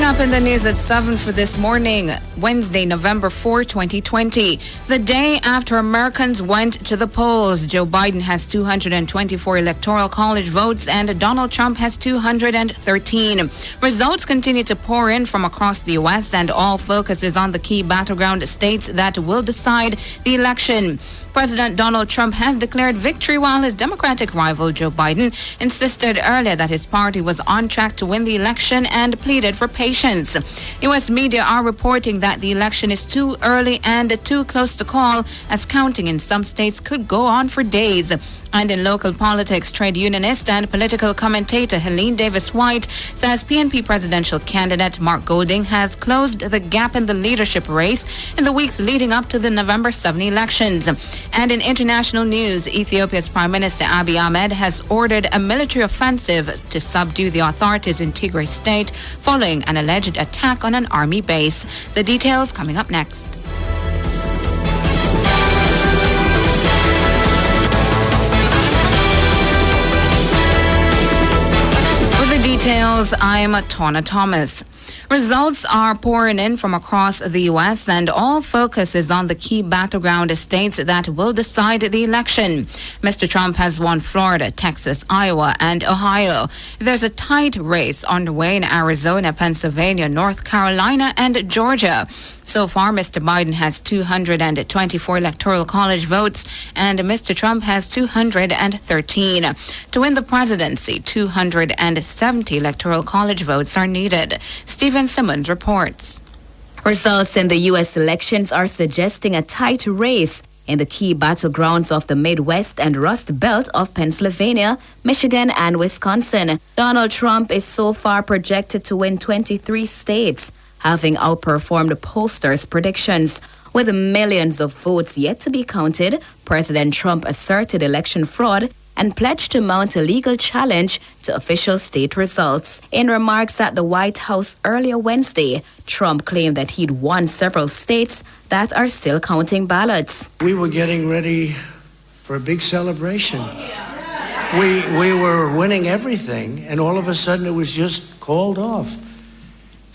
Up in the news at 7 for this morning, Wednesday, November 4, 2020. The day after Americans went to the polls, Joe Biden has 224 electoral college votes and Donald Trump has 213. Results continue to pour in from across the U.S. and all focus is on the key battleground states that will decide the election. President Donald Trump has declared victory while his Democratic rival Joe Biden insisted earlier that his party was on track to win the election and pleaded for patience. U.S. media are reporting that the election is too early and too close to call, as counting in some states could go on for days. And in local politics, trade unionist and political commentator Helene Davis White says PNP presidential candidate Mark Golding has closed the gap in the leadership race in the weeks leading up to the November 7 elections. And in international news, Ethiopia's Prime Minister Abiy Ahmed has ordered a military offensive to subdue the authorities in Tigray state following an alleged attack on an army base. The details coming up next. The details, I'm Tawna Thomas. Results are pouring in from across the U.S. and all focus is on the key battleground states that will decide the election. Mr. Trump has won Florida, Texas, Iowa, and Ohio. There's a tight race underway in Arizona, Pennsylvania, North Carolina, and Georgia. So far, Mr. Biden has 224 electoral college votes and Mr. Trump has 213. To win the presidency, 270 electoral college votes are needed. Stephen Simmons reports. Results in the U.S. elections are suggesting a tight race in the key battlegrounds of the Midwest and Rust Belt of Pennsylvania, Michigan, and Wisconsin. Donald Trump is so far projected to win 23 states, having outperformed pollsters' predictions. With millions of votes yet to be counted, President Trump asserted election fraud and pledged to mount a legal challenge to official state results. In remarks at the White House earlier Wednesday, Trump claimed that he'd won several states that are still counting ballots. We were getting ready for a big celebration. We were winning everything, and all of a sudden it was just called off.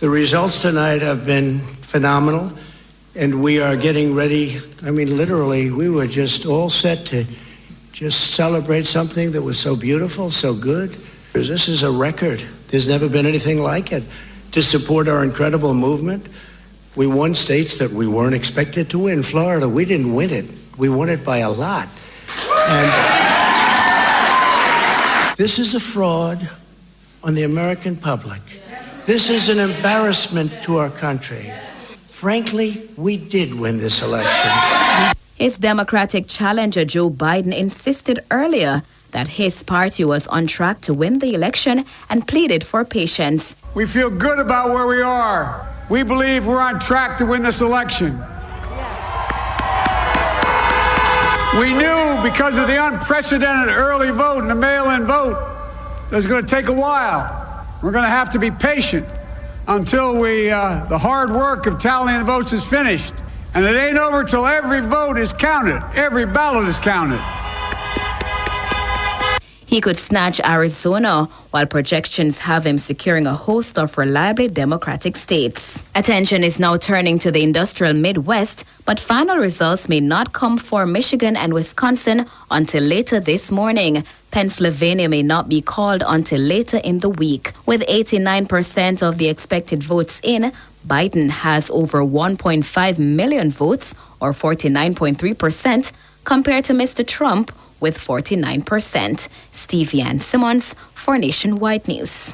The results tonight have been phenomenal, and we are getting ready. I mean, literally, we were just all set to just celebrate something that was so beautiful, so good. This is a record. There's never been anything like it. To support our incredible movement, we won states that we weren't expected to win. Florida, we didn't win it. We won it by a lot. And this is a fraud on the American public. This is an embarrassment to our country. Frankly, we did win this election. His Democratic challenger Joe Biden insisted earlier that his party was on track to win the election and pleaded for patience. We feel good about where we are. We believe we're on track to win this election. We knew because of the unprecedented early vote and the mail-in vote that it was going to take a while. We're going to have to be patient until the hard work of tallying the votes is finished. And it ain't over till every vote is counted. Every ballot is counted. He could snatch Arizona, while projections have him securing a host of reliably Democratic states. Attention is now turning to the industrial Midwest, but final results may not come for Michigan and Wisconsin until later this morning. Pennsylvania may not be called until later in the week. With 89% of the expected votes in, Biden has over 1.5 million votes, or 49.3%, compared to Mr. Trump with 49%. Stevie Simmons for Nationwide News.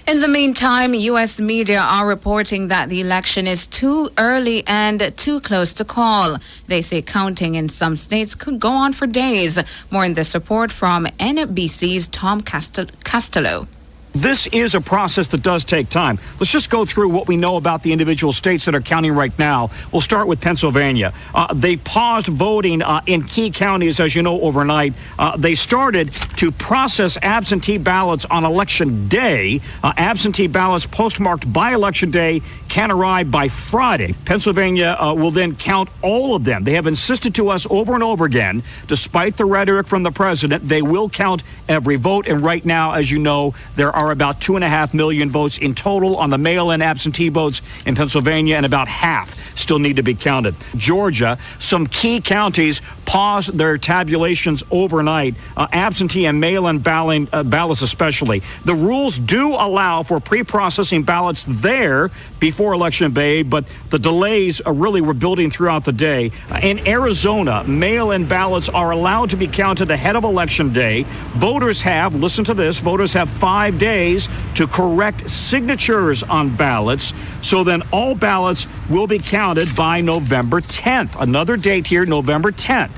In the meantime, U.S. media are reporting that the election is too early and too close to call. They say counting in some states could go on for days. More in this report from NBC's Tom Costello. This is a process that does take time. Let's just go through what we know about the individual states that are counting right now. We'll start with Pennsylvania. They paused voting in key counties, as you know, overnight. They started to process absentee ballots on Election Day. Absentee ballots postmarked by Election Day can arrive by Friday. Pennsylvania will then count all of them. They have insisted to us over and over again, despite the rhetoric from the president, they will count every vote. And right now, as you know, there are about 2.5 million votes in total on the mail-in absentee votes in Pennsylvania, and about half still need to be counted. Georgia, some key counties paused their tabulations overnight, absentee and mail-in ballots especially. The rules do allow for pre-processing ballots there before Election Day, but the delays really were building throughout the day. In Arizona, mail-in ballots are allowed to be counted ahead of Election Day. Voters have, listen to this, voters have 5 days to correct signatures on ballots. So then all ballots will be counted by November 10th. Another date here, November 10th.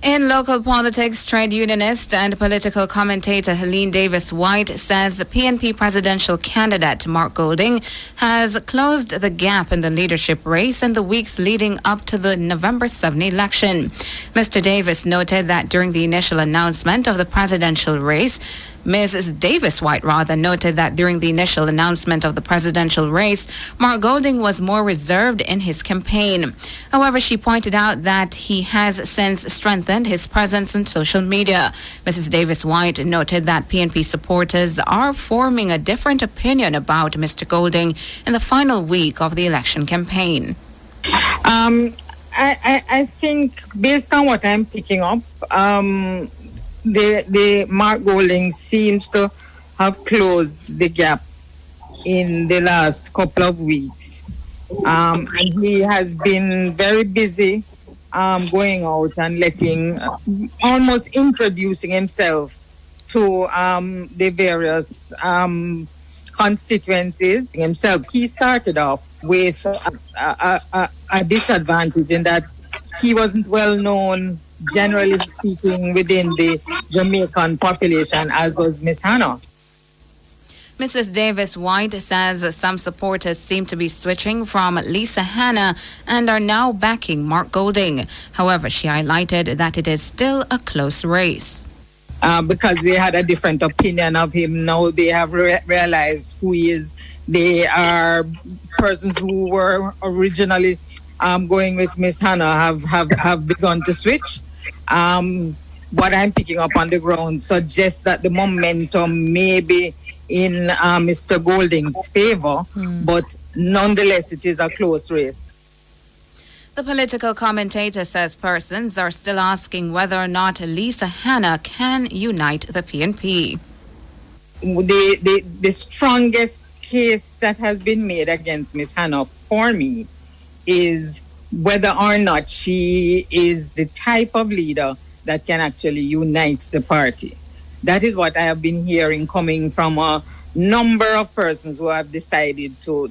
In local politics, trade unionist and political commentator Helene Davis White says the PNP presidential candidate Mark Golding has closed the gap in the leadership race in the weeks leading up to the November 7 election. Mr. Davis noted that during the initial announcement of the presidential race, Mrs. Davis White noted that during the initial announcement of the presidential race, Mark Golding was more reserved in his campaign. However, she pointed out that he has since strengthened his presence on social media. Mrs. Davis White noted that PNP supporters are forming a different opinion about Mr. Golding in the final week of the election campaign. I think based on what I'm picking up, the Mark Golding seems to have closed the gap in the last couple of weeks. And he has been very busy going out and almost introducing himself to the various constituencies himself. He started off with a disadvantage in that he wasn't well known, generally speaking, within the Jamaican population, as was Miss Hannah. Mrs. Davis White says some supporters seem to be switching from Lisa Hanna and are now backing Mark Golding. However, she highlighted that it is still a close race. Because they had a different opinion of him. Now they have realized who he is. They are persons who were originally going with Miss Hannah have begun to switch. What I'm picking up on the ground suggests that the momentum may be in Mr. Golding's favor, but nonetheless it is a close race. The political commentator says persons are still asking whether or not Lisa Hanna can unite the PNP. The strongest case that has been made against Miss Hannah for me is whether or not she is the type of leader that can actually unite the party. That is what I have been hearing coming from a number of persons who have decided to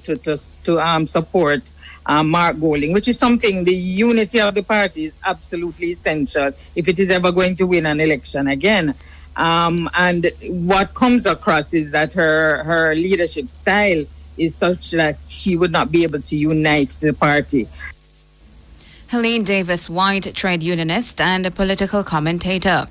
support Mark Golding, which is something, the unity of the party is absolutely essential if it is ever going to win an election again. And what comes across is that her leadership style is such that she would not be able to unite the party. Helene Davis White, trade unionist and a political commentator.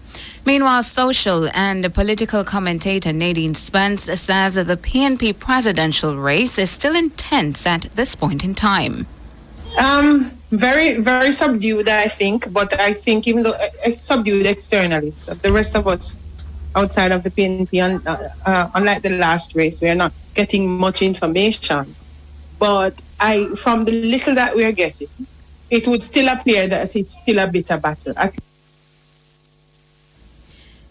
Meanwhile, social and political commentator Nadine Spence says that the PNP presidential race is still intense at this point in time. Very, very subdued, I think. But I think even though it's subdued externally, so the rest of us outside of the PNP, unlike the last race, we are not getting much information. But from the little that we are getting, it would still appear that it's still a bitter battle.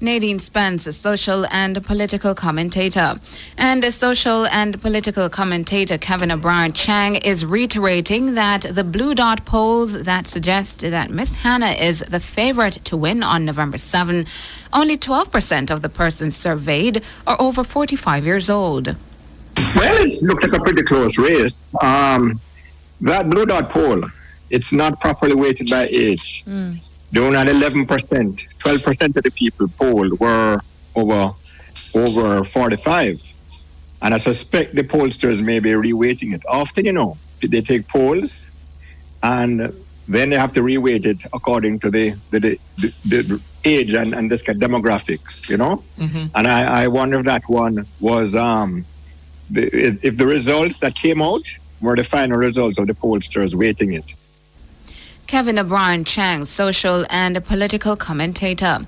Nadine Spence, a social and political commentator. And a social and political commentator Kevin O'Brien Chang is reiterating that the Blue Dot polls that suggest that Miss Hannah is the favorite to win on November 7, only 12% of the persons surveyed are over 45 years old. Well, it looked like a pretty close race. That Blue Dot poll, it's not properly weighted by age. They only had 11%. 12% of the people polled were over 45. And I suspect the pollsters may be reweighting it. Often, they take polls and then they have to reweight it according to the age and this kind of demographics, Mm-hmm. And I wonder if that one was, if the results that came out were the final results of the pollsters weighting it. Kevin O'Brien Chang, social and political commentator.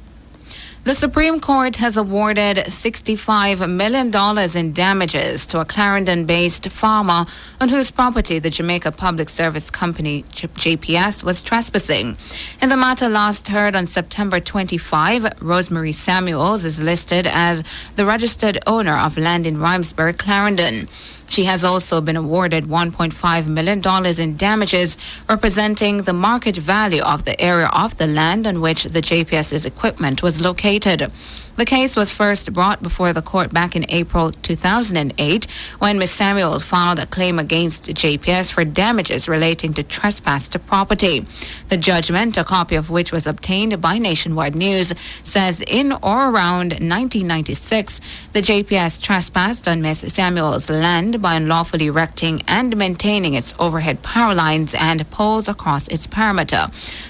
The Supreme Court has awarded $65 million in damages to a Clarendon-based farmer on whose property the Jamaica Public Service Company, JPS, was trespassing. In the matter last heard on September 25, Rosemary Samuels is listed as the registered owner of land in Rhymesbury, Clarendon. She has also been awarded $1.5 million in damages, representing the market value of the area of the land on which the JPS's equipment was located. The case was first brought before the court back in April 2008 when Ms. Samuels filed a claim against JPS for damages relating to trespass to property. The judgment, a copy of which was obtained by Nationwide News, says in or around 1996, the JPS trespassed on Ms. Samuels' land by unlawfully erecting and maintaining its overhead power lines and poles across its perimeter.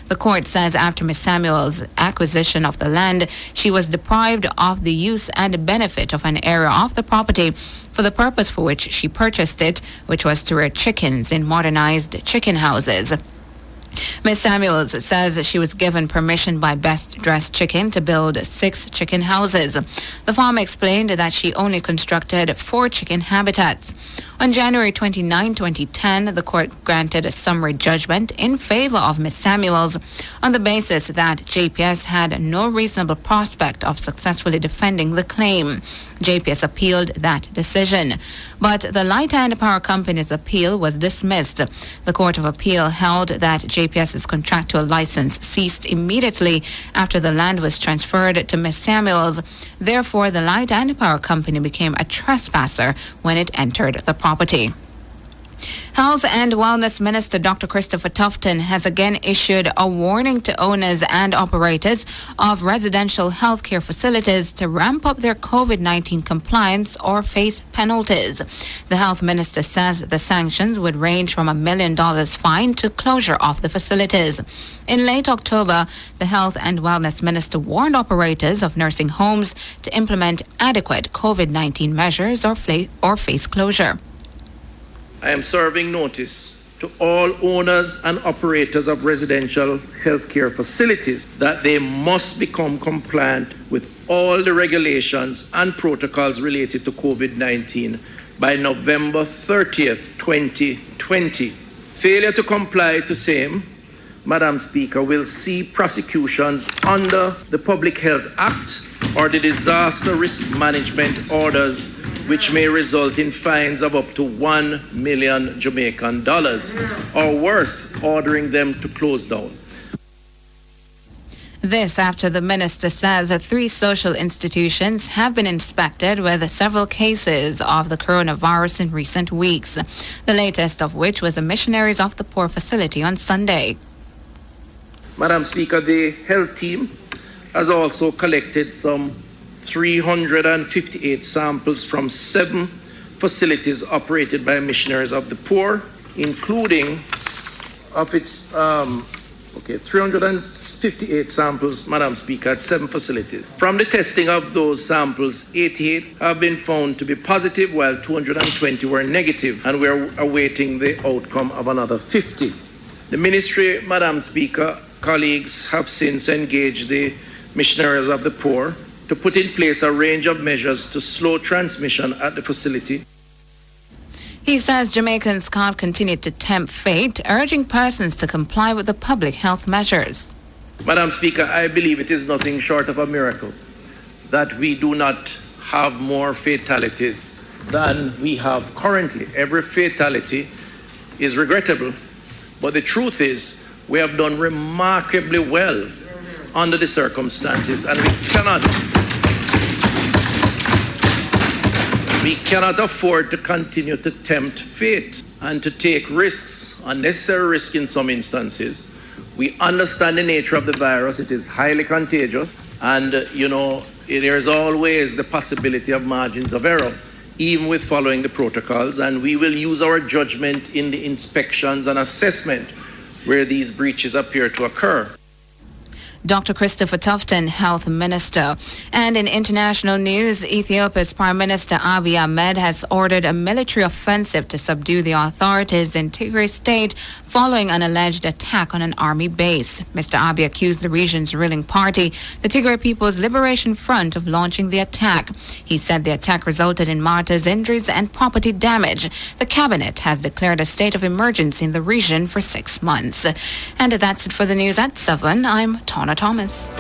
The court says after Ms. Samuels' acquisition of the land, she was deprived of the use and benefit of an area of the property for the purpose for which she purchased it, which was to rear chickens in modernized chicken houses. Ms. Samuels says she was given permission by Best Dressed Chicken to build 6 chicken houses. The farm explained that she only constructed 4 chicken habitats. On January 29, 2010, the court granted a summary judgment in favor of Ms. Samuels on the basis that JPS had no reasonable prospect of successfully defending the claim. JPS appealed that decision, but the Light and Power Company's appeal was dismissed. The Court of Appeal held that JPS's contractual license ceased immediately after the land was transferred to Ms. Samuels. Therefore, the Light and Power Company became a trespasser when it entered the property. Health and Wellness Minister Dr. Christopher Tufton has again issued a warning to owners and operators of residential healthcare facilities to ramp up their COVID-19 compliance or face penalties. The health minister says the sanctions would range from $1 million fine to closure of the facilities. In late October, the Health and Wellness Minister warned operators of nursing homes to implement adequate COVID-19 measures or face closure. I am serving notice to all owners and operators of residential healthcare facilities that they must become compliant with all the regulations and protocols related to COVID-19 by November 30th, 2020. Failure to comply to same, Madam Speaker, will see prosecutions under the Public Health Act or the Disaster Risk Management Orders, which may result in fines of up to $1 million Jamaican dollars, or worse, ordering them to close down. This after the minister says that 3 social institutions have been inspected with several cases of the coronavirus in recent weeks, the latest of which was a Missionaries of the Poor facility on Sunday. Madam Speaker, the health team has also collected some 358 samples from 7 facilities operated by Missionaries of the Poor, including of its 358 samples, Madam Speaker, at 7 facilities. From the testing of those samples, 88 have been found to be positive, while 220 were negative, and we are awaiting the outcome of another 50. The ministry, Madam Speaker, colleagues have since engaged the Missionaries of the Poor to put in place a range of measures to slow transmission at the facility. He says Jamaicans can't continue to tempt fate, urging persons to comply with the public health measures. Madam Speaker, I believe it is nothing short of a miracle that we do not have more fatalities than we have currently. Every fatality is regrettable, but the truth is we have done remarkably well under the circumstances, and we cannot afford to continue to tempt fate and to take risks, unnecessary risks in some instances. We understand the nature of the virus. It is highly contagious, and there's always the possibility of margins of error, even with following the protocols, and we will use our judgment in the inspections and assessment where these breaches appear to occur. Dr. Christopher Tufton, Health Minister. And in international news, Ethiopia's Prime Minister Abiy Ahmed has ordered a military offensive to subdue the authorities in Tigray State following an alleged attack on an army base. Mr. Abiy accused the region's ruling party, the Tigray People's Liberation Front, of launching the attack. He said the attack resulted in martyrs, injuries and property damage. The cabinet has declared a state of emergency in the region for 6 months. And that's it for the news at 7. I'm Tana Thomas.